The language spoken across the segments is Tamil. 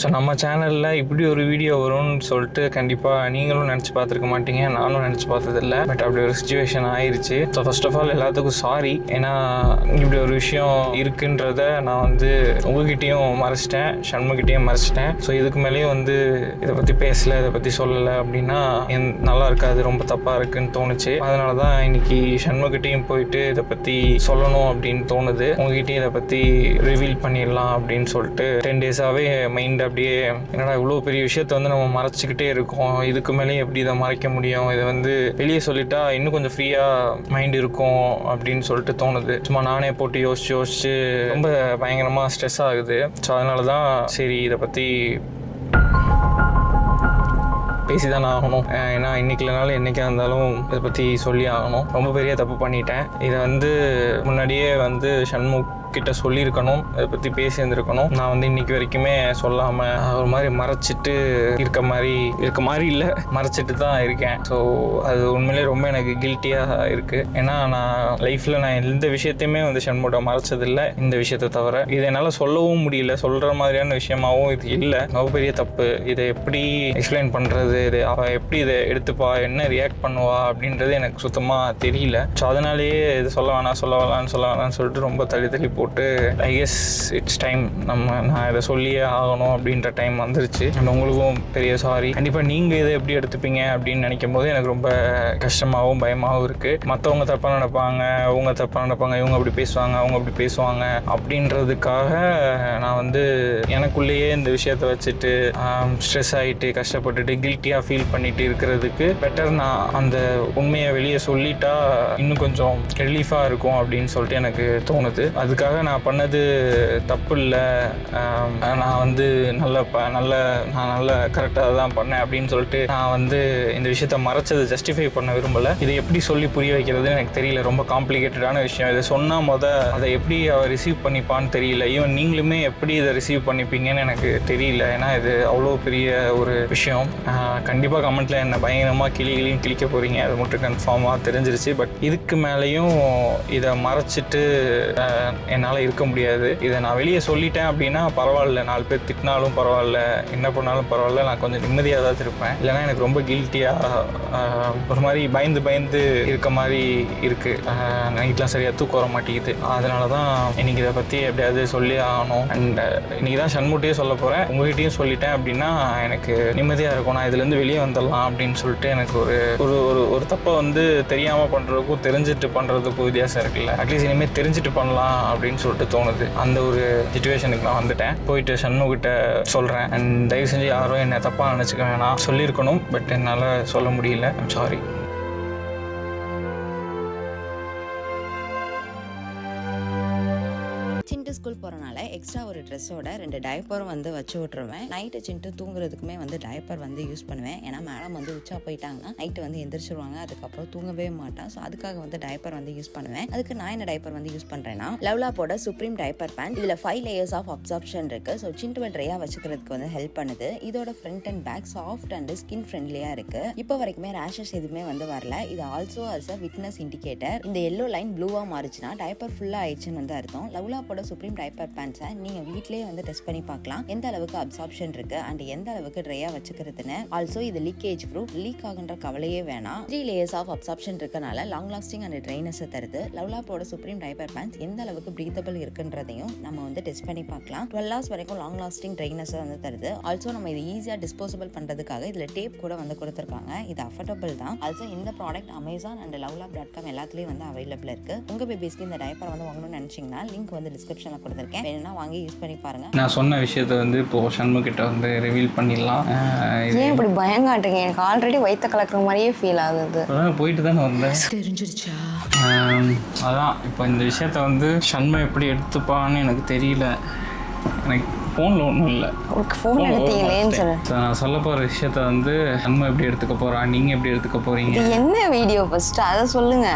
ஸோ நம்ம சேனலில் இப்படி ஒரு வீடியோ வரும்னு சொல்லிட்டு கண்டிப்பாக நீங்களும் நினச்சி பார்த்துருக்க மாட்டீங்க, நானும் நினச்சி பார்த்ததில்ல. பட் அப்படி ஒரு சுச்சுவேஷன் ஆயிடுச்சு. ஸோ ஃபர்ஸ்ட் ஆஃப் ஆல் எல்லாத்துக்கும் சாரி. ஏன்னா இப்படி ஒரு விஷயம் இருக்குன்றத நான் உங்ககிட்டயும் மறைச்சிட்டேன், ஷண்முகிட்டையும் மறைச்சிட்டேன். ஸோ இதுக்கு மேலேயும் இதை பற்றி பேசலை, இதை பற்றி சொல்லலை அப்படின்னா நல்லா இருக்காது, ரொம்ப தப்பாக இருக்குன்னு தோணுச்சு. அதனால தான் இன்னைக்கு ஷண்முகிட்டையும் போயிட்டு இதை பற்றி சொல்லணும் அப்படின்னு தோணுது. உங்ககிட்டயும் இதை பற்றி ரிவீல் பண்ணிடலாம் அப்படின்னு சொல்லிட்டு 10 டேஸாகவே மைண்ட் அப்படியே என்னடா இவ்வளோ பெரிய விஷயத்த நம்ம மறைச்சிக்கிட்டே இருக்கோம், இதுக்கு மேலேயும் எப்படி இதை மறைக்க முடியும், இதை வெளியே சொல்லிட்டா இன்னும் கொஞ்சம் ஃப்ரீயாக மைண்ட் இருக்கும் அப்படின்னு சொல்லிட்டு தோணுது. சும்மா நானே போட்டு யோசிச்சு ரொம்ப பயங்கரமாக ஸ்ட்ரெஸ் ஆகுது. ஸோ அதனால தான் சரி இதை பற்றி பேசி தானே ஆகணும். ஏன்னா இன்றைக்கி இல்லைனாலும் என்றைக்கா இருந்தாலும் இதை பற்றி சொல்லி ஆகணும். ரொம்ப பெரிய தப்பு பண்ணிட்டேன். இதை முன்னாடியே ஷண்முக் கிட்ட சொல்லியிருக்கணும், அதை பற்றி பேசியிருந்துருக்கணும். நான் இன்னைக்கு வரைக்குமே சொல்லாமல் ஒரு மாதிரி மறைச்சிட்டு இருக்க மாதிரி இல்லை, மறைச்சிட்டு தான் இருக்கேன். ஸோ அது உண்மையிலே ரொம்ப எனக்கு கில்ட்டியாக இருக்குது. ஏன்னா நான் லைஃப்பில் எந்த விஷயத்தையுமே ஷண்முகிட்ட மறைச்சதில்லை, இந்த விஷயத்தை தவிர. இதை என்னால் சொல்லவும் முடியல, சொல்கிற மாதிரியான விஷயமாகவும் இது இல்லை. ரொம்ப பெரிய தப்பு. இதை எப்படி எக்ஸ்பிளைன் பண்ணுறது, அவள் எப்படி இதை எடுத்துப்பா, என்ன ரியாக்ட் பண்ணுவா அப்படின்றது எனக்கு சுத்தமாக தெரியல. ஸோ அதனாலேயே இது சொல்ல வேணாம்னு சொல்லிட்டு ரொம்ப தள்ளி போட்டு ஐ கெஸ் இட்ஸ் டைம், நான் இதை சொல்லியே ஆகணும் அப்படின்ற டைம் வந்துருச்சு. அண்ட் உங்களுக்கும் பெரிய சாரி. கண்டிப்பாக நீங்கள் இதை எப்படி எடுத்துப்பீங்க அப்படின்னு நினைக்கும் போது எனக்கு ரொம்ப கஷ்டமாகவும் பயமாகவும் இருக்குது. மற்றவங்க தப்பாக நடப்பாங்க, அவங்க தப்பாக நடப்பாங்க, இவங்க அப்படி பேசுவாங்க, அவங்க அப்படி பேசுவாங்க அப்படின்றதுக்காக நான் எனக்குள்ளேயே இந்த விஷயத்தை வச்சுட்டு ஸ்ட்ரெஸ் ஆகிட்டு கஷ்டப்பட்டுட்டு கில்ட்டியாக ஃபீல் பண்ணிட்டு இருக்கிறதுக்கு பெட்டர் நான் அந்த உண்மையை வெளியே சொல்லிட்டா இன்னும் கொஞ்சம் ரிலீஃபாக இருக்கும் அப்படின்னு சொல்லிட்டு எனக்கு தோணுது. அதுக்காக நான் பண்ணது தப்பு இல்லை, நான் நல்ல கரெக்டாக தான் பண்ணேன் அப்படின்னு சொல்லிட்டு நான் இந்த விஷயத்த மறைச்சதை ஜஸ்டிஃபை பண்ண விரும்பலை. இதை எப்படி சொல்லி புரிய வைக்கிறதுன்னு எனக்கு தெரியல. ரொம்ப காம்ப்ளிகேட்டடான விஷயம். இதை சொன்னால் அதை எப்படி அவள் ரிசீவ் பண்ணிப்பான்னு தெரியல. ஈவன் நீங்களுமே எப்படி இதை ரிசீவ் பண்ணிப்பீங்கன்னு எனக்கு தெரியல. ஏன்னா இது அவ்வளோ பெரிய ஒரு விஷயம். கண்டிப்பாக கமெண்ட்டில் என்னை பயங்கரமாக கிளிக்க போகிறீங்க, அது மட்டும் கன்ஃபார்மாக தெரிஞ்சிருச்சு. பட் இதுக்கு மேலேயும் இதை மறைச்சிட்டு என்னால் இருக்க முடியாது. இதை நான் வெளியே சொல்லிட்டேன் அப்படின்னா பரவாயில்ல, 4 பேர் திட்டினாலும் பரவாயில்ல, என்ன பண்ணாலும் பரவாயில்ல, நான் கொஞ்சம் நிம்மதியாக தான் இருப்பேன். இல்லைனா எனக்கு ரொம்ப கில்ட்டியாக ஒரு மாதிரி பயந்து இருக்க மாதிரி இருக்குது. நைட்லாம் சரியாக தூக்கம் வர மாட்டேங்குது. அதனால தான் இன்னைக்கு இதை பற்றி எப்படியாவது சொல்லி ஆகணும். அண்ட் இன்னைக்கு தான் ஷண்முகிட்டையே சொல்ல போகிறேன். உங்கள்கிட்டையும் சொல்லிட்டேன் அப்படின்னா எனக்கு நிம்மதியாக இருக்கும், நான் இதுலேருந்து வெளியே வந்துடலாம் அப்படின்னு சொல்லிட்டு. எனக்கு ஒரு தப்பை தெரியாமல் பண்ணுறதுக்கும் தெரிஞ்சுட்டு பண்ணுறதுக்கும் வித்தியாசம் இருக்குல்ல. அட்லீஸ்ட் இனிமேல் தெரிஞ்சுட்டு பண்ணலாம் அப்படின்னு சொல்லிட்டு தோணுது. அந்த ஒரு சிச்சுவேஷனுக்கு நான் வந்துட்டேன். போயிட்டு ஷண்முகிட்ட சொல்கிறேன். அண்ட் தயவு செஞ்சு யாரும் என்னை தப்பாக நினச்சிக்க வேணாம். சொல்லியிருக்கணும், பட் என்னால் சொல்ல முடியல. I'm sorry. சின்ட்டு ஸ்கூல் போகிறனால எக்ஸ்ட்ரா ஒரு ட்ரெஸ்ஸோட 2 டைப்பரும் வச்சு விட்ருவேன். நைட்டு சின்ட்டு தூங்குறதுக்குமே டைப்பர் யூஸ் பண்ணுவேன். ஏன்னா மேடம் உச்சா போயிட்டாங்கன்னா நைட்டு எந்திரிச்சிருவாங்க, அதுக்கப்புறம் தூங்கவே மாட்டான். ஸோ அதுக்காக டைப்பர் யூஸ் பண்ணுவேன். அதுக்கு நான் என்ன டைப்பர் யூஸ் பண்ணுறேன்னா லவ்லாப்போட சுப்ரீம் டைப்பர் பேண்ட். இதில் 5 லேயர்ஸ் ஆஃப் அப்சார்ப்ஷன் இருக்குது. ஸோ சின்ட்டு ட்ரையாக வச்சுக்கிறதுக்கு ஹெல்ப் பண்ணுது. இதோட front and back soft and skin ஃப்ரெண்ட்லியாக இருக்குது. இப்போ வரைக்குமே ரேஷஸ் எதுவுமே வரல. இது also as a wetness indicator. இந்த எல்லோ லைன் ப்ளூவாக மாறிச்சுன்னா டைப்பர் ஃபுல்லாக ஆயிடுச்சுன்னு அர்த்தம். லவ்லாப்போட சுப்ரீம் டைப்பர் பேண்ட்ஸை நீங்க வீட்லயே டெஸ்ட் பண்ணி பார்க்கலாம், எந்த அளவுக்கு அப்சார்ப்ஷன் இருக்கு அண்ட் எந்த அளவுக்கு ட்ரையா வச்சுக்கிறதுன்னு. ஆல்சோ இது லீக்கேஜ் ப்ரூஃப், லீக் ஆகுன்ற கவலையே வேணாம். 3 லேயர்ஸ் ஆஃப் அப்சார்ப்ஷன் இருக்கனால லாங் லாஸ்டிங் அண்ட் ட்ரைனஸ் தருது. லவ்லாப்போட சுப்ரீம் டைப்பர் பேண்ட்ஸ் எந்த அளவுக்கு பிரீத்தபிள் இருக்குன்றதையும் நம்ம டெஸ்ட் பண்ணி பார்க்கலாம். 12 hours வரைக்கும் லாங் லாஸ்டிங் ட்ரைனஸ் தருது. ஆல்சோ நம்ம இது ஈஸியா டிஸ்போசபிள் பண்றதுக்காக இதுல டேப் கூட கொடுத்திருக்காங்க. இது அஃபோர்டபிள் தான். ஆல்சோ இந்த ப்ராடக்ட் அமேசான் அண்ட் lowlab.com எல்லாத்துலயும் அவைலபிள் இருக்கு. உங்க பேபிஸ்க்கு இந்த டைப்பர் வாங்கணும்னு நினைச்சீங்கன்னா லிங்க் டிஸ்கிரிப்ஷன்ல கொடுத்திருக்கேன், வேணும்னா வாங்கி யூஸ் பண்ணி பாருங்க. நான் சொன்ன விஷயத்தை இப்போ ஷண்முகிட்ட ரிவீல் பண்ணிடலாம். ஏன் இப்படி பயம் காட்டுறீங்க? எனக்கு ஆல்ரெடி வயிற்ற கலக்கிற மாதிரியே ஃபீல் ஆகுது. போயிட்டு தானே வந்தேன், தெரிஞ்சிருச்சா? அதான் இப்போ இந்த விஷயத்த ஷண்முக எப்படி எடுத்துப்பான்னு எனக்கு தெரியல. எனக்கு ஃபோனில் ஒன்றும் இல்லை, ஃபோன் எடுத்தீங்களேன்னு சொல்லு. நான் சொல்ல போகிற விஷயத்த ஷண்முக எப்படி எடுத்துக்க போகிறா, நீங்கள் எப்படி எடுத்துக்க போகிறீங்க? என்ன வீடியோ ஃபர்ஸ்ட் அதை சொல்லுங்க.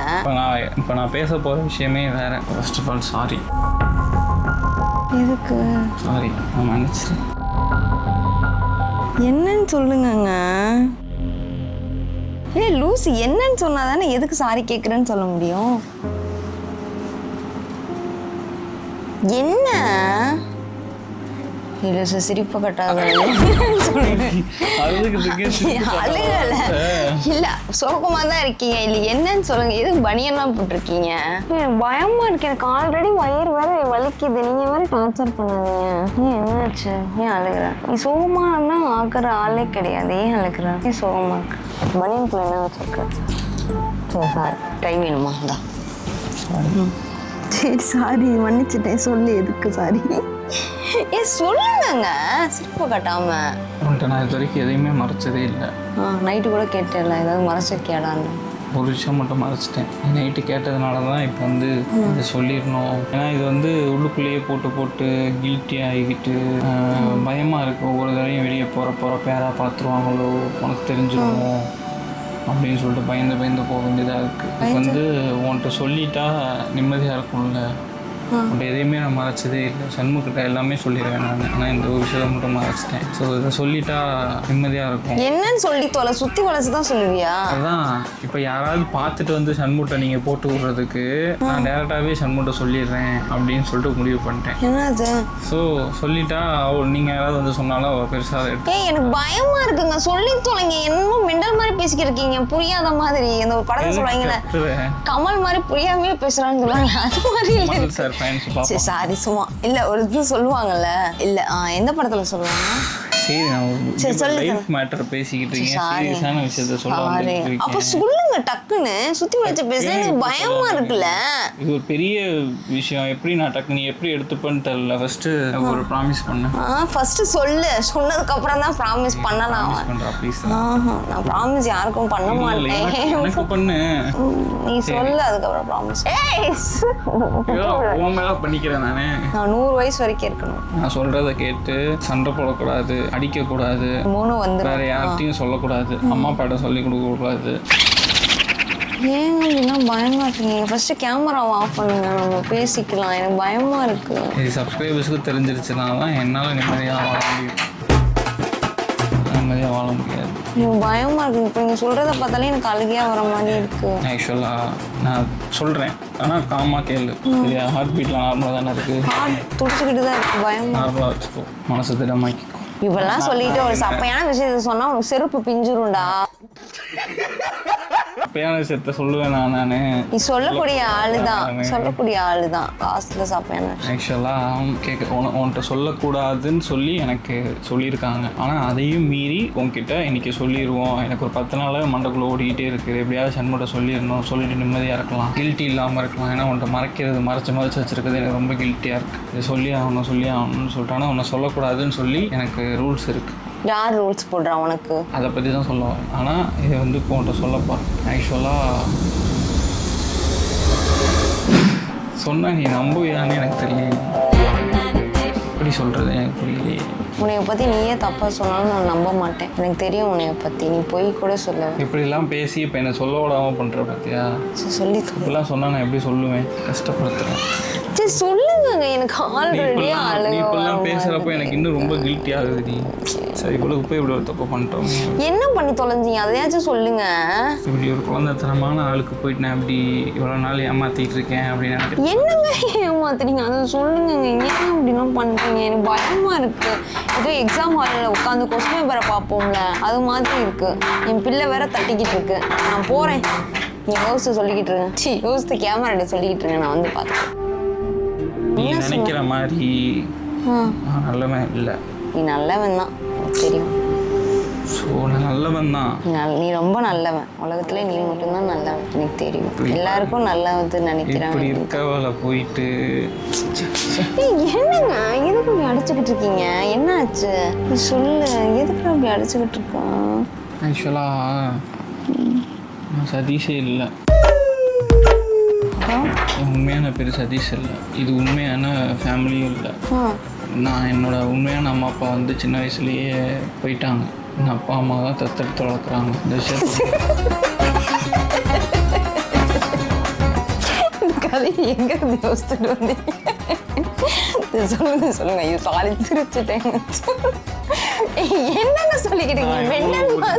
இப்போ நான் பேச போகிற விஷயமே வேறு. First of all sorry. எதுக்கு சாரி? நான் மன்னிச்சிட்டேன். என்னன்னு சொல்லுங்கங்க. லூசி, என்னன்னு சொன்னா தானே எதுக்கு சாரி கேட்குறேன்னு சொல்ல முடியும். என்ன இல்லை சார் சிரிப்பு கட்டாத அழுகல இல்லை சோகமாக தான் இருக்கீங்க இல்லை என்னன்னு சொல்லுங்க எதுக்கு பனியெல்லாம் போட்டிருக்கீங்க எனக்கு பயமா இருக்கு எனக்கு ஆல்ரெடி வயிறு வேற வலிக்குது நீங்க வேற டார்ச்சர் பண்ணாதீங்க ஏன் என்னாச்சு ஏன் அழுகுற நீ சோகமானா ஆக்குற ஆளே கிடையாது ஏன் அழுகுற ஏன் சோகமா இருக்கு பனியனுக்குள்ள என்ன வச்சிருக்க சரி சாரி டைம் வேணுமா தான் சரி சாரி மன்னிச்சிட்டேன் சொல்லு எதுக்கு சாரி ஏ சொல்லுங்க சிரிப்பு கட்டாம உன்கிட்ட நான் இது வரைக்கும் எதையுமே மறைச்சதே இல்லை. நைட்டு கூட கேட்டேன்ல ஏதாவது மறைச்சிருக்கியாடான்னு ஒரு விஷயம் மட்டும் மறைச்சிட்டேன். நைட்டு கேட்டதுனால தான் இப்போ வந்து இதை சொல்லிடணும். ஏன்னா இது வந்து உள்ளுக்குள்ளேயே போட்டு கில்ட்டி ஆகிக்கிட்டு பயமாக இருக்குது. ஒவ்வொரு தடையும் வெளியே போகிறப்ப யாராக பார்த்துருவாங்களோ உனக்கு தெரிஞ்சிருமோ அப்படின்னு சொல்லிட்டு பயந்து போக வேண்டியதாக இருக்குது. இப்போ வந்து உன்கிட்ட சொல்லிட்டா நிம்மதியாக இருக்கும்ல. உன்ட்ட எதையுமே நான் மறைச்சதே இல்லை. சண்முகிட்ட எல்லாமே சொல்லிடுவேன் நான். ஆனால் இந்த ஒரு விஷயத்தை மட்டும் மறைச்சிட்டேன். ஸோ இதை சொல்லிட்டா நிம்மதியாக இருக்கும். என்னன்னு சொல்லி தொலை சுற்றி வளைச்சு தான் சொல்லுவியா? அதான் இப்போ யாராவது பார்த்துட்டு வந்து சண்முகிட்ட நீங்கள் போட்டு விடுறதுக்கு நான் டேரெக்டாகவே சண்முகிட்ட சொல்லிடுறேன் அப்படின்னு சொல்லிட்டு முடிவு பண்ணிட்டேன். என்னது? ஸோ சொல்லிட்டா நீங்கள் யாராவது வந்து சொன்னாலும் அவள் பெருசாக எடுத்து எனக்கு பயமா இருக்குங்க. சொல்லி தொலைங்க. என்னமோ மெண்டல் மாதிரி பேசிக்கிருக்கீங்க புரியாத மாதிரி. அந்த ஒரு படத்தை சொல்லுவாங்கல்ல கமல் மாதிரி புரியாமே பேசுறான்னு சொல்லுவாங்க அது மாதிரி இல்லை சார். சாரி சும்மா இல்ல ஒரு இது சொல்லுவாங்கல்ல இல்ல எந்த படத்துல சொல்லுவாங்க? சரி நான் லைஃப் மேட்டர் பேசிக்கிட்டு இருக்கேன். சீரியஸான விஷயத்தை சொல்ல அப்ப சொல்லுங்க டக்குன்னு. சுத்தி வளைச்சு பேசுறது எனக்கு பயமா இருக்குல்ல. இது ஒரு பெரிய விஷயம். எப்படி நான் டக்கு நீ எப்படி எடுத்துப்பேன்னு தெரியல. ஃபர்ஸ்ட் ஒரு ப்ராமிஸ் பண்ணேன். ஃபர்ஸ்ட் சொல்லு. சொன்னதுக்கு அப்புறம் தான் ப்ராமிஸ் பண்ணலாம். ப்ளீஸ். நான் ப்ராமிஸ் யாருக்கும் பண்ண மாட்டேன். எனக்கு பண்ணு. நீ சொல்லு அதுக்கப்புறம் ப்ராமிஸ். உன் மேல பண்ணிக்கிறேன் நானு. நான் 100 வயசு வரைக்கும் இருக்கணும். நான் சொல்றத கேட்டு சண்டை போடக்கூடாது, அடிக்கக்கூடாது, வேற யார்கிட்டையும் சொல்லக்கூடாது, அம்மா அப்பாட்ட சொல்லி கொடுக்கக்கூடாது. ஏங்க அப்படிலாம் பயமா இருக்கீங்க? ஃபர்ஸ்ட் கேமராவை ஆஃப் பண்ணுங்க, நம்ம பேசிக்கலாம். எனக்கு பயமா இருக்கு. இது சப்ஸ்கிரைபர்ஸுக்கு தெரிஞ்சிருச்சுனால என்னால் நிம்மதியாக வாழ முடியும். நிம்மதியாக வாழ முடியாது. எனக்கு பயமா இருக்கு. இப்போ நீங்கள் சொல்கிறத பார்த்தாலே எனக்கு அழுகையா வர மாதிரி இருக்கு. ஆக்சுவலாக நான் சொல்கிறேன், ஆனால் காமாக கேளு. சரியா? ஹார்ட் பீட்லாம் நார்மலாக தானே இருக்குது. ஹார்ட் துடிச்சுக்கிட்டு தான் இருக்கு. பயமா நார்மலாக வச்சுக்கோ, மனசு திடமாக்கிக்கோ. இப்பெல்லாம் சொல்லிட்டு ஒரு சப்பையான விஷயத்த சொன்னா உனக்கு செருப்பு பிஞ்சிரும்டா. சப்பையான விஷயத்த சொல்லுவேன் நான். நீ சொல்லக்கூடிய ஆளுதான் லாஸ்ட்ல சப்பையான. ஆக்சுவலாக உன்கிட்ட சொல்லக்கூடாதுன்னு சொல்லி எனக்கு சொல்லியிருக்காங்க. ஆனால் அதையும் மீறி உன்கிட்ட இன்னைக்கு சொல்லிடுவோம். எனக்கு ஒரு 10 நாளாக மண்டக்குள்ளே ஓடிக்கிட்டே இருக்குது. எப்படியாவது சண்முகிட்ட சொல்லிடணும், சொல்லிட்டு நிம்மதியாக இருக்கலாம், கில்ட்டி இல்லாமல் இருக்கலாம். ஏன்னா உன்ட்ட மறைச்சு வச்சிருக்கிறது எனக்கு ரொம்ப கில்ட்டியாக இருக்குது. இது சொல்லி ஆகணும்னு சொல்லிட்டு. ஆனால் உன்னை சொல்லக்கூடாதுன்னு சொல்லி எனக்கு ரூல்ஸ் இருக்குது. யார் ரூல்ஸ் போடுறா உனக்கு? அதை பற்றி தான் சொல்லுவேன். ஆனால் இதை வந்து இப்போ உன்ட்ட சொல்லப்போகிறேன். ஆக்சுவலாக சொன்னால் நீ நம்புவியான்னு எனக்கு தெரியல. எப்படி சொல்கிறது எனக்கு புரியலையே. உன்னைய பற்றி நீயே தப்பாக சொன்னாலும் நான் நம்ப மாட்டேன். எனக்கு தெரியும் உன்னைய பற்றி. நீ போய் கூட சொல்லுவேன். இப்படிலாம் பேசி இப்போ என்னை சொல்ல விடாமல் பண்ணுற பார்த்தியா? சொல்லி இப்படிலாம் சொன்னால் நான் எப்படி சொல்லுவேன்? கஷ்டப்படுத்துகிறேன். சரி சொல்லுங்க. எனக்கு ஆல்ரெடி இப்பெல்லாம் பேசுகிறப்ப எனக்கு இன்னும் ரொம்ப கில்ட்டி ஆகுது. நீ சரி இவ்வளவு போய் இப்படி ஒரு தப்பு பண்ணிட்டோம். என்ன பண்ணி தொலைஞ்சிங்க அதையாச்சும் சொல்லுங்க. இப்படி ஒரு குழந்தைத்தனமான ஆளுக்கு போயிட்டு நான் இப்படி இவ்வளோ நாள் ஏமாற்றிட்டு இருக்கேன் அப்படின்னு நினைக்கிறேன். என்னங்க ஏமாத்துறீங்க? அதை சொல்லுங்க. ஏன் அப்படிலாம் பண்ணுறீங்க? எனக்கு பயமாக இருக்குது. ஏதோ எக்ஸாம் ஹாலில் உட்காந்து கொஸ்டின் பேப்பரை பார்ப்போம்ல அது மாதிரி இருக்குது. என் பிள்ளை வேற தட்டிக்கிட்டு இருக்கு. நான் போகிறேன். நீ யோசித்து சொல்லிக்கிட்டு இருங்க. யோசித்து கேமரா சொல்லிக்கிட்டு இருங்க. நான் வந்து பார்த்தேன். நீ நினைக்கிற மாதிரி நல்லவன் இல்லை. நீ நல்லவன் தான் தெரியும். ஸோ நான் நல்லவன் தான். நீ ரொம்ப நல்லவன். உலகத்துல நீ மட்டும்தான் நல்லவன் எனக்கு தெரியும். எல்லாருக்கும் நல்லது நினைக்கிறேன். இப்படி இருக்கவளை போயிட்டு என்னங்க எதுக்கு அப்படி அடிச்சுக்கிட்டு இருக்கீங்க? என்ன ஆச்சு சொல்லு. எதுக்கு அப்படி அடிச்சுக்கிட்டு இருக்கான்? ஆக்சுவலாக நான் சதீஷே இல்லை. உண்மையான பேர் சதீஷ் இல்லை. இது உண்மையான ஃபேமிலியும் இல்லை. நான் என்னோட உண்மையான அம்மா அப்பா வந்து சின்ன வயசுலேயே போயிட்டாங்க. என் அப்பா அம்மா தான் தத்தெடுத்து வளர்க்குறாங்க. இந்த கதை எங்க யோசிச்சுட்டு வந்தீங்க? சொல்லுங்க. ஐயோ சாரி சிரிச்சுட்டேன். என்னங்க சொல்லிக்கிட்டு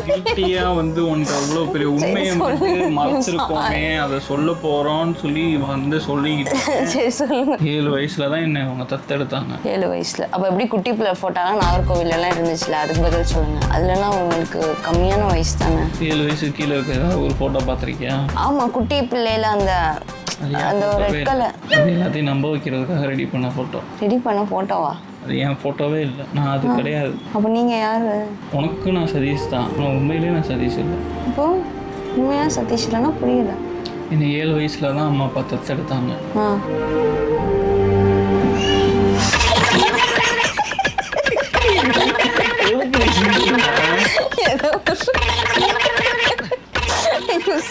கில்ட்டியா வந்து உனக்கு அவ்வளோ பெரிய உண்மையை வந்து மறைச்சிருக்கோமே அதை சொல்ல போறோம்னு சொல்லி வந்து சொல்லிக்கிட்டு சரி சொல்லுங்க. 7 வயசுல தான் என்ன அவங்க தத்தெடுத்தாங்க. 7 வயசுல அப்ப எப்படி குட்டி பிள்ளை போட்டாலும் நாகர்கோவில் எல்லாம் இருந்துச்சுல, அதுக்கு பதில் சொல்லுங்க. அதுலலாம் உங்களுக்கு கம்மியான வயசு தானே. 7 வயசுக்கு கீழே இருக்க ஏதாவது ஒரு போட்டோ பார்த்திருக்கியா? ஆமா, குட்டி பிள்ளையில அந்த ஒரு ரெட் கலர் எல்லாத்தையும் நம்ப வைக்கிறதுக்காக ரெடி பண்ண போட்டோ. ரெடி பண்ண போட்டோவா? அது என் போட்டோவே இல்லை, நான் அது கிடையாது. அப்போ நீங்க யாரு? உனக்கு நான் சதீஷ் தான், ஆனால் உண்மையிலேயே நான் சதீஷ் இல்லை. அப்போ உண்மையா சதீஷ் இல்லைன்னா புரியல. என்னை 7 வயசுல தான் அம்மா அப்பா தத்தெடுத்தாங்க.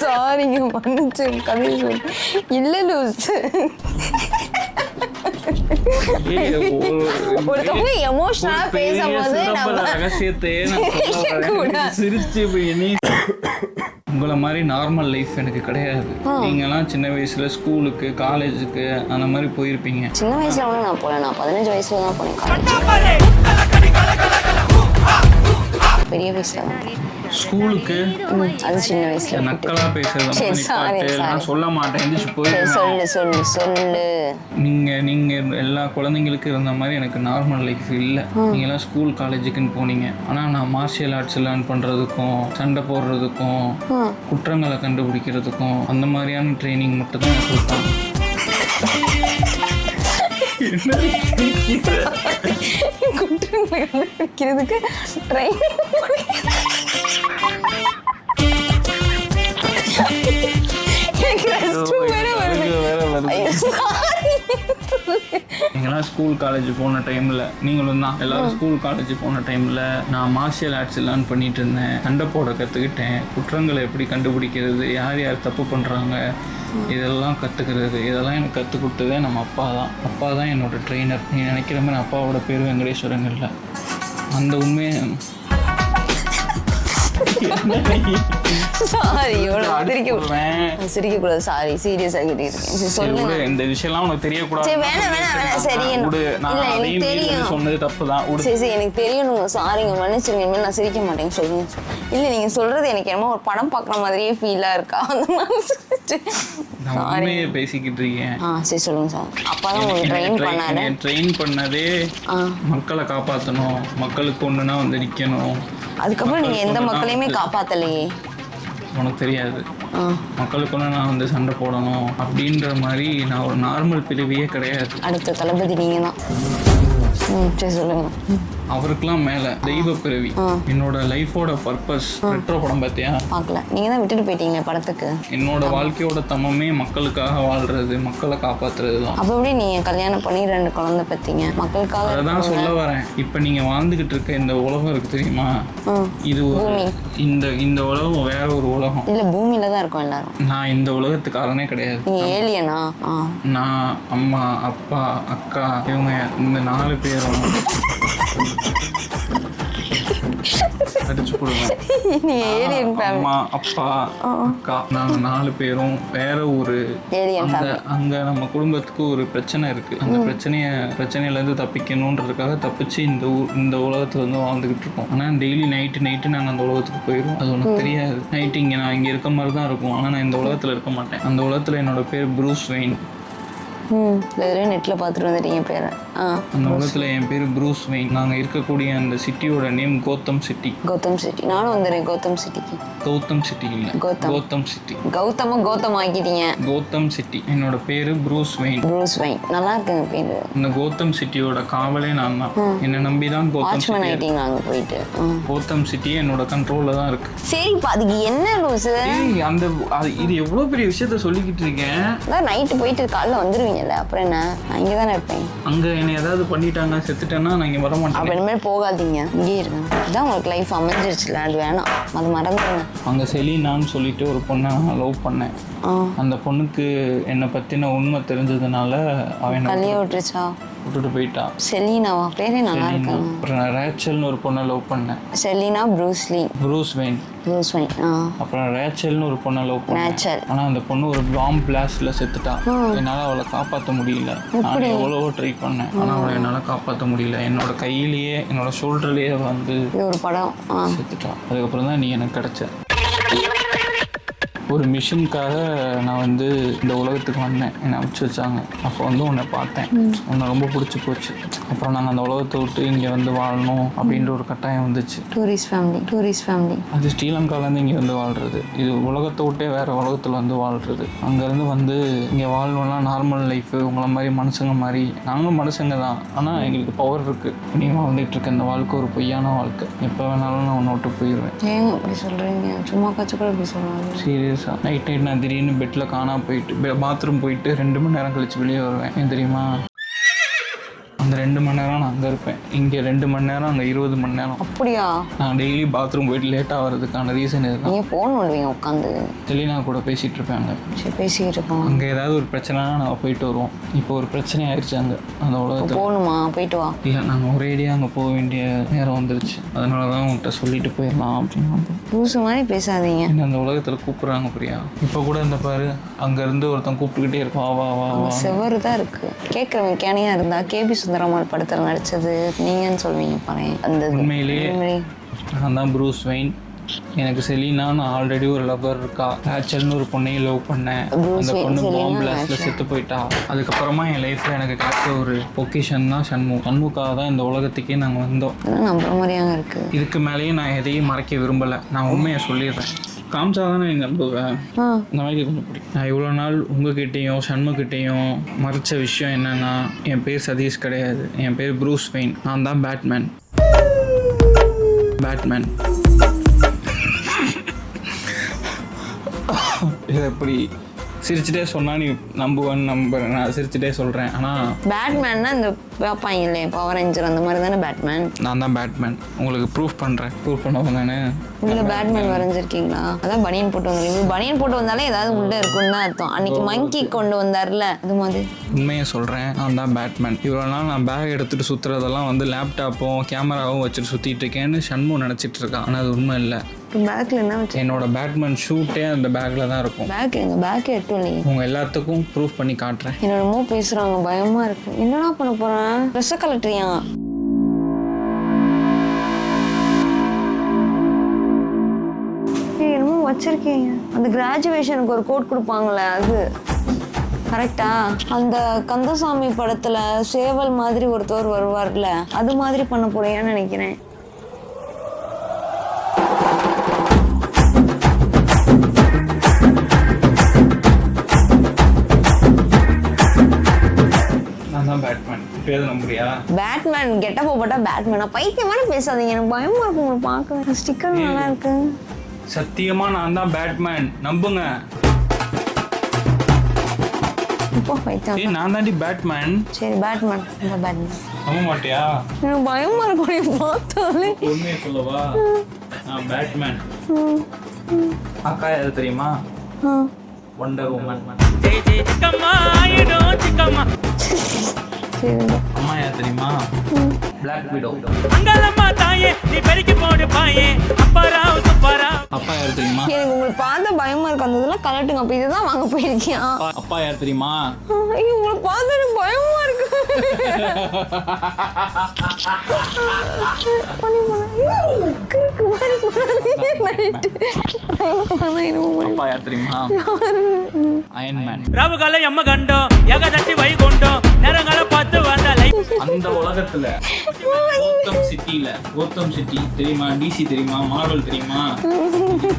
சாரிங்க, மன்னிச்சு கதை சொல்லு. இல்ல லூசு, ஒருத்தவங்க எமோஷனலா பேசும்போது ரகசியத்தை சிரிச்சு உங்களை மாதிரி நார்மல் லைஃப் எனக்கு கிடையாது. நீங்கெல்லாம் சின்ன வயசுல ஸ்கூலுக்கு காலேஜுக்கு அந்த மாதிரி போயிருப்பீங்க. சின்ன வயசுல ஒன்றும் நான் போல, நான் 15 வயசுல தான் போனேன். பெரிய வயசுல தான் ஸ்கூலுக்கு. அது சின்ன வயசுல. நக்கலா பேசுறது நான் சொல்ல மாட்டேன். சொல்லு சொல்லு சொல்லு. நீங்க எல்லா குழந்தைங்களுக்கும் இருந்த மாதிரி எனக்கு நார்மல் லைஃப் இல்லை. நீங்க எல்லாம் ஸ்கூல் காலேஜுக்குன்னு போனீங்க. ஆனா நான் மார்ஷியல் ஆர்ட்ஸ் லேர்ன் பண்றதுக்கும் சண்டை போடுறதுக்கும் குற்றங்களை கண்டுபிடிக்கிறதுக்கும் அந்த மாதிரியான ட்ரைனிங் மட்டும் தான் கொடுத்தாங்க. குற்றங்களை கண்டுபிடிக்கிறதுக்கு ட்ரைனிங் நீங்களாம் ஸ்கூல் காலேஜ் போன டைமில், நீங்களும் தான் எல்லாரும் ஸ்கூல் காலேஜ் போன டைமில் நான் மார்ஷியல் ஆர்ட்ஸ் லேர்ன் பண்ணிட்டு இருந்தேன். சண்டை போட கற்றுக்கிட்டேன். குற்றங்களை எப்படி கண்டுபிடிக்கிறது, யார் யார் தப்பு பண்ணுறாங்க இதெல்லாம் கற்றுக்கிறது, இதெல்லாம் எனக்கு கற்றுக் கொடுத்ததே நம்ம அப்பா தான். அப்பா தான் என்னோட ட்ரெயினர். நீ நினைக்கிற மாதிரி அப்பாவோட பேர் வெங்கடேஸ்வரன் இல்லை. அந்த உண்மையை சிரிக்கக்கூடாது. சாரி, சீரியஸா கேட்டுக்கிறேன். இந்த விஷயம்லாம் உனக்கு தெரியக்கூடாது. சரி, எனக்கு தெரியும் சொன்னது தப்பு தான். சரி எனக்கு தெரியணும். சாரிங்க, மன்னிச்சிருங்க. நான் சிரிக்க மாட்டேங்க, சொல்லுங்க. இல்ல நீங்க சொல்றது எனக்கு என்னமோ ஒரு படம் பாக்குற மாதிரியே ஃபீலா இருக்கா, அந்த மாதிரி பேசிக்கிட்டு இருக்கேன். சரி சொல்லுங்க சார். அப்பதான் உங்களுக்கு ட்ரெயின் பண்ணாரு. ட்ரெயின் பண்ணதே மக்களை காப்பாற்றணும், மக்களுக்கு ஒண்ணுனா வந்து நிக்கணும். அதுக்கப்புறம் நீங்க எந்த மக்களையுமே காப்பாத்தலையே. உனக்கு தெரியாது. மக்களுக்குள்ள நான் வந்து சண்டை போடணும் அப்படின்ற மாதிரி நான் ஒரு நார்மல் பிரிவியே கிடையாது. அடுத்த தளபதி நீங்க தான். சரி சொல்லுங்க. அவருக்கெல்லாம் மேல தெய்வ பிறவி. என்னோட லைஃபோட பர்பஸ். ரெட்ரோ படம் பார்த்தியா? பார்க்கல. நீங்க தான் விட்டுட்டு போயிட்டீங்க படத்துக்கு. என்னோட வாழ்க்கையோட தமமே மக்களுக்காக வாழ்றது, மக்களை காப்பாத்துறது தான். அப்ப எப்படி நீங்க கல்யாணம் பண்ணி 2 குழந்தை பெத்தீங்க? மக்களுக்காக. அதான் சொல்ல வரேன். இப்ப நீங்க வாழ்ந்துகிட்டு இருக்க இந்த உலகம் இருக்கு தெரியுமா, இது இந்த உலகம் வேற ஒரு உலகம். இல்ல, பூமியில தான் இருக்கோம் எல்லாரும். நான் இந்த உலகத்துக்காரனே கிடையாது. நீங்க ஏலியனா? நான், அம்மா, அப்பா, அக்கா, இவங்க இந்த 4 பேரும் அடிச்சு போடுவேன். அம்மா, அப்பா, அக்கா, நாங்க 4 பேரும் வேற ஒரு அங்க நம்ம குடும்பத்துக்கு ஒரு பிரச்சனை இருக்கு. அந்த பிரச்சனையில இருந்து தப்பிக்கணும்ன்றதுக்காக தப்பிச்சு இந்த உலகத்துல வந்து வாழ்ந்துகிட்டு இருக்கோம். ஆனா டெய்லி நைட்டு நாங்க அந்த உலகத்துக்கு போயிடுவோம். அது உனக்கு தெரியாது. நைட்டு நான் இங்க இருக்க மாதிரி தான் இருக்கும், ஆனா நான் இந்த உலகத்துல இருக்க மாட்டேன். அந்த உலகத்துல என்னோட பேர் ப்ரூஸ் வெயின். நெட்ல பார்த்துட்டு வந்துட்டீங்க பேரை. அந்த உலகத்துல என் பேரு ப்ரூஸ் வெயின். நாங்க இருக்கக்கூடிய அந்த சிட்டியோட name Gotham city. Gotham city. நானும் வந்துடுறேன் கோத்தம் சிட்டிக்கு. கௌதம் சிட்டி இல்ல, கோத்தம் சிட்டி. கௌதம் ஆக்கிட்டீங்க. Gotham city. என்னோட பேரு ப்ரூஸ் வெயின். ப்ரூஸ் வெயின் நல்லா இருக்குங்க பேரு. இந்த கோத்தம் சிட்டியோட காவலே நான் தான். என்ன நம்பி தான் கோத்தம் சிட்டி ஆயிட்டீங்க. அங்க போயிட்டு கோத்தம் சிட்டி என்னோட கண்ட்ரோல்ல தான் இருக்கு. சரிப்பா, அதுக்கு என்ன லூசு? அந்த இது எவ்வளவு பெரிய விஷயத்த சொல்லிக்கிட்டு இருக்கேன். நைட்டு போயிட்டு காலைல வந்துருவீங்கல்ல, அப்புறம் என்ன? நான் இங்கே தானே இருப்பேன். அங்க என்ன ஏதாவது பண்ணிட்டாங்க, செத்துட்டேன்னா நான் இங்கே வர மாட்டேன். அப்போ இனிமேல் போகாதீங்க, இங்கே இருங்க. இதான் உங்களுக்கு லைஃப் அமைஞ்சிருச்சுல, அது வேணாம், அது மறந்துடுங்க. அங்கே செலினான்னு சொல்லிட்டு ஒரு பொண்ணை நான் லவ் பண்ணேன். அந்த பொண்ணுக்கு என்னை பற்றின உண்மை தெரிஞ்சதுனால அவன் கல்யாணம் விட்டுருச்சா? விட்டுட்டு போயிட்டா. செலீனாவா? பேரே நல்லா இருக்காங்க. அப்புறம் நான் ரேச்சல்னு ஒரு பொண்ணை லவ் பண்ணேன். Selena, Bruce Lee, Bruce vein. அப்புறம் ரேச்சல்னு ஒரு பொண்ணை லவ் பண்ணேன். ஆனால் அந்த பொண்ணு ஒரு பாம் பிளாஸ்ட்ல செத்துட்டா. என்னால் அவளை காப்பாற்ற முடியல. நான் எவ்வளவோ ட்ரை பண்ணேன், ஆனால் அவளை என்னால் காப்பாற்ற முடியல. என்னோட கையிலேயே என்னோட ஷோல்டர்லேயே வந்து ஒரு படம் செத்துட்டா. அதுக்கப்புறம் தான் நீ எனக்கு கிடைச்ச. ஒரு மிஷனுக்காக நான் வந்து இந்த உலகத்துக்கு வந்தேன். என்னை அனுப்பிச்சி வச்சாங்க. அப்போ வந்து உன்னை பார்த்தேன், உன்னை ரொம்ப பிடிச்சி போச்சு. அப்புறம் நாங்கள் அந்த உலகத்தை விட்டு இங்கே வந்து வாழணும் அப்படின்ற ஒரு கட்டாயம் வந்துச்சு. டூரிஸ்ட் ஃபேமிலி அது ஸ்ரீலங்காலேருந்து இங்கே வந்து வாழ்கிறது. இது உலகத்தை விட்டே வேறு உலகத்தில் வந்து வாழ்கிறது. அங்கேருந்து வந்து இங்கே வாழணும்னா நார்மல் லைஃபு, உங்களை மாதிரி மனுஷங்க மாதிரி. நாங்களும் மனுஷங்க தான், ஆனால் எங்களுக்கு பவர் இருக்குது. நீ வாழ்ந்துட்டு இருக்க இந்த வாழ்க்கை ஒரு பொய்யான வாழ்க்கை. எப்போ வேணாலும் நான் உன்னை விட்டு போயிடுவேன். ஏங்க அப்படி சொல்கிறீங்க? சும்மா கச்சு கூட அப்படி சொல்லுவாங்க. சீரியஸ். நைட் நான் திடீர்னு பெட்டில் காணாம போயிட்டு பாத்ரூம் போயிட்டு 2 மணி நேரம் கழிச்சு வெளியே வருவேன். ஏன் தெரியுமா? அந்த 2 மணி நேரம் நான் அங்கே இருப்பேன். இங்கே 2 மணி நேரம், அங்கே 20 மணி நேரம். அப்படியா? நான் டெய்லி பாத்ரூம் போயிட்டு லேட்டாக வர்றதுக்கான ரீசன் இதுதான். நீங்கள் ஃபோன் பண்ணுவீங்க உட்காந்து? செலினா கூட பேசிகிட்டு இருப்பேன். சரி, பேசிக்கிட்டு இருப்போம். அங்கே ஏதாவது ஒரு பிரச்சனைனா நான் போயிட்டு வருவோம். இப்போ ஒரு பிரச்சனை ஆயிடுச்சு அங்கே அந்த உலகத்தில். போகணுமா? போயிட்டு வா. இல்லை, நாங்கள் ஒரேடியாக அங்கே போக வேண்டிய நேரம் வந்துருச்சு. அதனால தான் உங்கள்கிட்ட சொல்லிட்டு போயிடலாம் அப்படின்னு வந்து. லூசு மாதிரி பேசாதீங்க. என்ன அந்த உலகத்தில் கூப்பிட்றாங்க பிரியா. இப்போ கூட இந்த பாரு, அங்கேருந்து ஒருத்தன் கூப்பிட்டுக்கிட்டே இருப்பான், வா வா வா. செவரு தான் இருக்குது. கேட்குற மெக்கானியாக இருந்தால் கேபி சுந்தரமால் படத்தில் நடித்தது நீங்கன்னு சொல்லுவீங்க பாரு. அந்த உண்மையிலேயே நான் தான் ப்ரூஸ் வெயின். எனக்கு செலீனான்னு ஆல்ரெடி ஒரு லவர் இருக்கா. ரேச்சல்னு ஒரு பொண்ணையும் லவ் பண்ணேன். அந்த பொண்ணு பாம் பிளாஸ்ட்ல செத்து போயிட்டா. அதுக்கப்புறமா என் லைஃப்ல எனக்கு கிடைச்ச ஒரு பொக்கிஷன் தான் சண்முகாக தான் இந்த உலகத்துக்கே நாங்கள் வந்தோம். நம்புற மாதிரியாங்க இருக்கு. இதுக்கு மேலேயே நான் எதையும் மறைக்க விரும்பலை. நான் உண்மையை சொல்லிடுறேன். காமிச்சா தானே நீங்கள் நம்புவேன். இந்த மாதிரி கொஞ்சம் பிடிக்கும். நான் இவ்வளோ நாள் உங்ககிட்டையும் சண்முகிட்டையும் மறைச்ச விஷயம் என்னன்னா, என் பேர் சதீஷ் கிடையாது. என் பேர் ப்ரூஸ் வெயின். நான் தான் பேட்மேன். இதை எப்படி சிரிச்சுட்டே சொன்னா நீ நம்புறேன். நான் சிரிச்சுட்டே சொல்கிறேன். ஆனால் பேட்மேன்னா இந்த பார்ப்பாங்களே பவர் ரேஞ்சர் அந்த மாதிரி தானே பேட்மேன். நான் தான் பேட்மேன். உங்களுக்கு ப்ரூஃப் பண்ணுறேன். ப்ரூஃப் பண்ண தானே. உள்ள பேட்மேன் வரைஞ்சிருக்கீங்களா? அதான் பனியன் போட்டு வந்தீங்க. பனியன் போட்டு வந்தாலே ஏதாவது உள்ள இருக்குன்னு தான் அர்த்தம். அன்னைக்கு மங்கி கொண்டு வந்தார்ல, அது மாதிரி. உண்மையை சொல்கிறேன், நான் தான் பேட்மேன். இவ்வளோ நாள் நான் பேக் எடுத்துகிட்டு சுற்றுறதெல்லாம் வந்து லேப்டாப்பும் கேமராவும் வச்சுட்டு சுற்றிட்டு இருக்கேன்னு சண்முகம் நினச்சிட்டு இருக்கான். ஆனால் அது உண்மை இல்லை. பேக்கில் என்ன வச்சு? என்னோட பேட்மேன் ஷூட்டே அந்த பேக்கில் தான் இருக்கும். பேக் எங்க? பேக் எட்டும் இல்லையே. உங்கள் எல்லாத்துக்கும் ப்ரூஃப் பண்ணி காட்டுறேன். என்னோடமோ பேசுகிறாங்க, பயமாக இருக்கு. என்னடா பண்ண போகிறேன்? ட்ரெஸ்ஸை கலட்டுறியா? என்னமோ வச்சிருக்கீங்க. அந்த கிராஜுவேஷனுக்கு ஒரு கோட் கொடுப்பாங்களே, அது கரெக்டா? அந்த கந்தசாமி படத்தில் சேவல் மாதிரி ஒருத்தவர் வருவார்ல, அது மாதிரி பண்ண போறேன்னு நினைக்கிறேன். பேட்மேன் கெட்டப்ப போட்டா பேட்மேனா? பைத்தியமான பேசாதீங்க, எனக்கு பயமா இருக்கு உங்களை பார்க்க. ஸ்டிக்கர் நல்லா இருக்கு. சத்தியமா நான் தான் பேட்மேன், நம்புங்க. இப்போ பைத்தியம். நான் தாண்டி பேட்மேன். சரி பேட்மேன், இந்த பேட்மேன். நம்ப மாட்டியா? எனக்கு பயமா இருக்கு நீ பார்த்தாலே. உண்மையை சொல்லவா? நான் பேட்மேன். அக்கா யாரு தெரியுமா? Wonder Woman. அம்மா யார் தெரியுமா? Black Widow. அப்பா யார் தெரியுமா? எனக்கு உங்களுக்கு பார்த்த பயமா இருக்கு. அந்த இதெல்லாம் கலட்டுங்க. அப்ப இதுதான் வாங்க போயிருக்கியா? அப்பா யார் தெரியுமா? ஐயோ, உங்களை பார்த்து எனக்கு பயமா இருக்கு. அப்பா யார் தெரியுமா? Iron man. ராவுகால எம்ம கண்டோம், ஏகாதசி வைகுண்டோம், நேரங்கள பார்த்து வந்தாலை. அந்த உலகத்துல கோத்தம் சிட்டி தெரியுமா? டிசி தெரியுமா? மார்வல் தெரியுமா?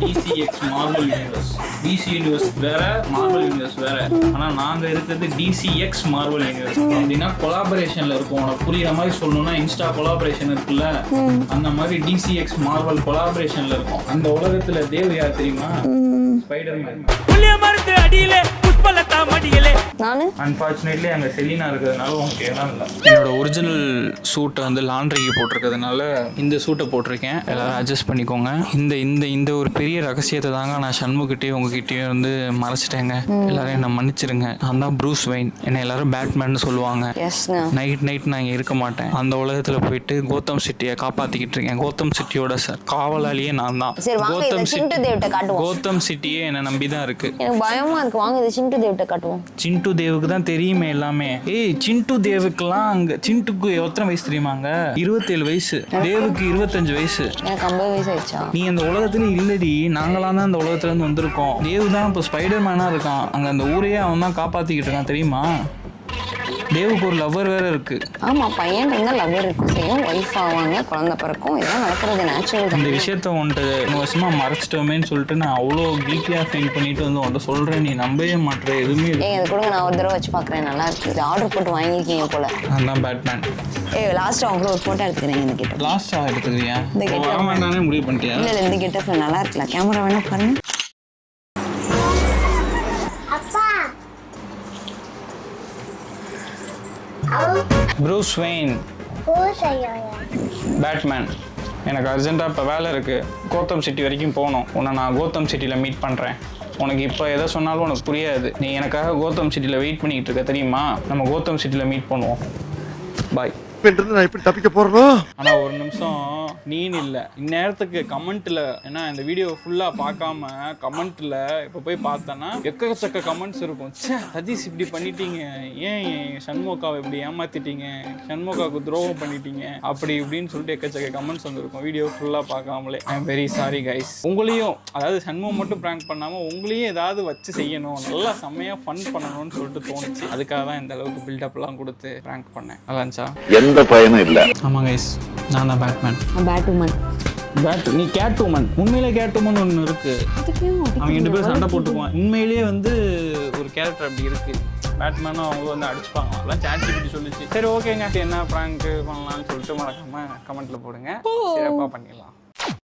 DCX Marvel universe. DC universe வேற, மார்வல் யூனிவர்ஸ் வேற. ஆனா நாங்க இருக்கிறது DCX மார்வல் யூனிவர்ஸ். அப்படின்னா கொலாபரேஷன்ல இருக்கும். உனக்கு புரியுற மாதிரி சொல்லணும்னா இன்ஸ்டா கொலாபரேஷன் இருக்குல்ல, அந்த மாதிரி DCX மார்வல் கொலாபரேஷன்ல இருக்கும். அந்த உலகத்துல தேவ் யார் தெரியுமா? ஸ்பைடர்மேன். புளிய மரத்து அடியிலே பொம்பளத்தா மடியலே நானு அன்ஃபார்ச்சுனேட்லி அங்கே செலினா இருக்கிறதுனால உங்களுக்கு இடம் இல்லை. என்னோட ஒரிஜினல் சூட்டை வந்து லாண்ட்ரிக்கு போட்டிருக்கிறதுனால இந்த சூட்டை போட்டிருக்கேன். எல்லாரும் அட்ஜஸ்ட் பண்ணிக்கோங்க. இந்த இந்த இந்த ஒரு பெரிய ரகசியத்தை தாங்க நான் சண்முகிட்டே உங்ககிட்டயே வந்து மறைச்சிட்டேங்க. எல்லாரும் என்னை மன்னிச்சிருங்க. நான் தான் ப்ரூஸ் வெயின். என்னை எல்லாரும் பேட்மேன் சொல்லுவாங்க. எஸ்ங்க. நைட் நான் இங்கே இருக்க மாட்டேன். அந்த உலகத்தில் போயிட்டு கோத்தம் சிட்டியை காப்பாற்றிக்கிட்டு இருக்கேன். கோத்தம் சிட்டியோட காவலாளியே நான் தான். சரி வாங்க இதை சிண்டு தேவ்ட்ட காட்டுவோம். கோத்தம் சிட்டியே என்னை நம்பி தான் இருக்கு. எனக்கு பயமா இருக்கு, வாங்க இதை சிண்டு தேவ்ட்ட காட்டுவோம். சிண்டு தேவுக்கு தான் தெரியுமே எல்லாமே. ஏய் சிண்டு தேவுக்குலாம் அங்க சிண்டுக்கு எத்தனை வயசு தெரியுமாங்க? 27 வயசு. தேவுக்கு 25 வயசு. எனக்கு 50 வயசு ஆயிடுச்சா? நீ அந்த உலகத்துல இல்லடி, நாங்களாம் தான் அந்த உலகத்துல இருந்து வந்திருக்கோம். தேவு தான் இப்போ ஸ்பைடர் மேனா இருக்கான். அங்க அந்த ஊரையே அவன் தான் காப்பாத்திக்கிட்டு இருக்கான் தெரியுமா? தேவுக்கு ஒரு லவ்வர் வேற இருக்கு. ஆமா, பையன் இருந்தால் லவ்வர் இருக்கும் செய்யும், ஒய்ஃப் ஆவாங்க, குழந்தை பிறக்கும், இதெல்லாம் நடக்கிறது நேச்சுரல். இந்த விஷயத்த உன்ட்டு 2 வருஷமா மறைச்சிட்டோமேன்னு சொல்லிட்டு நான் அவ்வளோ கீட்டியாக ஃபீல் பண்ணிட்டு வந்து உன்ட்ட சொல்றேன். நீ நம்பவே மாட்டேற எதுவுமே. ஏங்க இது கொடுங்க, நான் ஒரு தடவை வச்சு பார்க்குறேன். நல்லா இருக்கு. இது ஆர்டர் போட்டு வாங்கியிருக்கீங்க போல. நான் தான் பேட்மேன். லாஸ்ட் அவங்கள ஒரு ஃபோட்டோ எடுத்துக்கிறேன். இந்த கிட்ட லாஸ்ட்டாக எடுத்துக்கிறியா? இந்த கிட்ட வேண்டானே முடிவு பண்ணிட்டியா? இல்லை இந்த கிட்ட நல்லா இருக்கலாம். கேமரா வேணா பாருங்க. Bruce vein, Batman. எனக்கு அர்ஜென்ட்டாக இப்போ வேலை இருக்குது. கோத்தம் சிட்டி வரைக்கும் போகணும். உன்னை நான் கோத்தம் சிட்டியில் மீட் பண்ணுறேன். உனக்கு இப்போ எதை சொன்னாலும் உனக்கு புரியாது. நீ எனக்காக கோத்தம் சிட்டியில் வெயிட் பண்ணிக்கிட்டு இருக்க தெரியுமா? நம்ம கோத்தம் சிட்டியில் மீட் பண்ணுவோம். பாய். நான் எப்படி தப்பிக்க போறனோ? ஆனா ஒரு நிமிஷம், நீன்னு இல்லை இந்நேரத்துக்கு கமெண்ட்ல, ஏன்னா இந்த வீடியோ ஃபுல்லா பார்க்காம கமெண்ட்ல இப்ப போய் பார்த்தேன்னா எக்கச்சக்க கமெண்ட்ஸ் இருக்கும். சதீஷ் இப்படி பண்ணிட்டீங்க, ஏன் சண்முகாவை இப்படி ஏமாத்திட்டீங்க, சண்முகாவுக்கு துரோகம் பண்ணிட்டீங்க, அப்படி இப்படின்னு சொல்லிட்டு எக்கச்சக்க கமெண்ட்ஸ் வந்துருக்கும் வீடியோ ஃபுல்லா பார்க்காமலே. I am very sorry guys. உங்களையும், அதாவது சண்முகம் மட்டும் பிராங்க் பண்ணாம உங்களையும் ஏதாவது வச்சு செய்யணும், நல்லா செம்மையா ஃபன் பண்ணணும்னு சொல்லிட்டு தோணுச்சு. அதுக்காக தான் இந்த அளவுக்கு பில்டப்லாம் கொடுத்து பிராங்க் பண்ணேன். நல்லா இருந்துச்சா? எந்த பயனும் இல்ல. ஆமா கைஸ், நான் தான் பேட்மேன். பேட்மேன். நீ கேட்வுமன். உண்மையிலே கேட்வுமன் ஒன்று இருக்கு. அவங்க 2 பேரும் சண்டை போட்டுக்குவான். உண்மையிலேயே வந்து ஒரு கேரக்டர் அப்படி இருக்கு. பேட்மேனும் அவங்க வந்து அடிச்சுப்பாங்க. அதெல்லாம் சாட்ஜிபிட்டி சொல்லிச்சு. சரி ஓகேங்க, என்ன ப்ராங்க் பண்ணலாம்னு சொல்லிட்டு மறக்காம கமெண்ட்ல போடுங்க. சிறப்பாக பண்ணிடலாம்.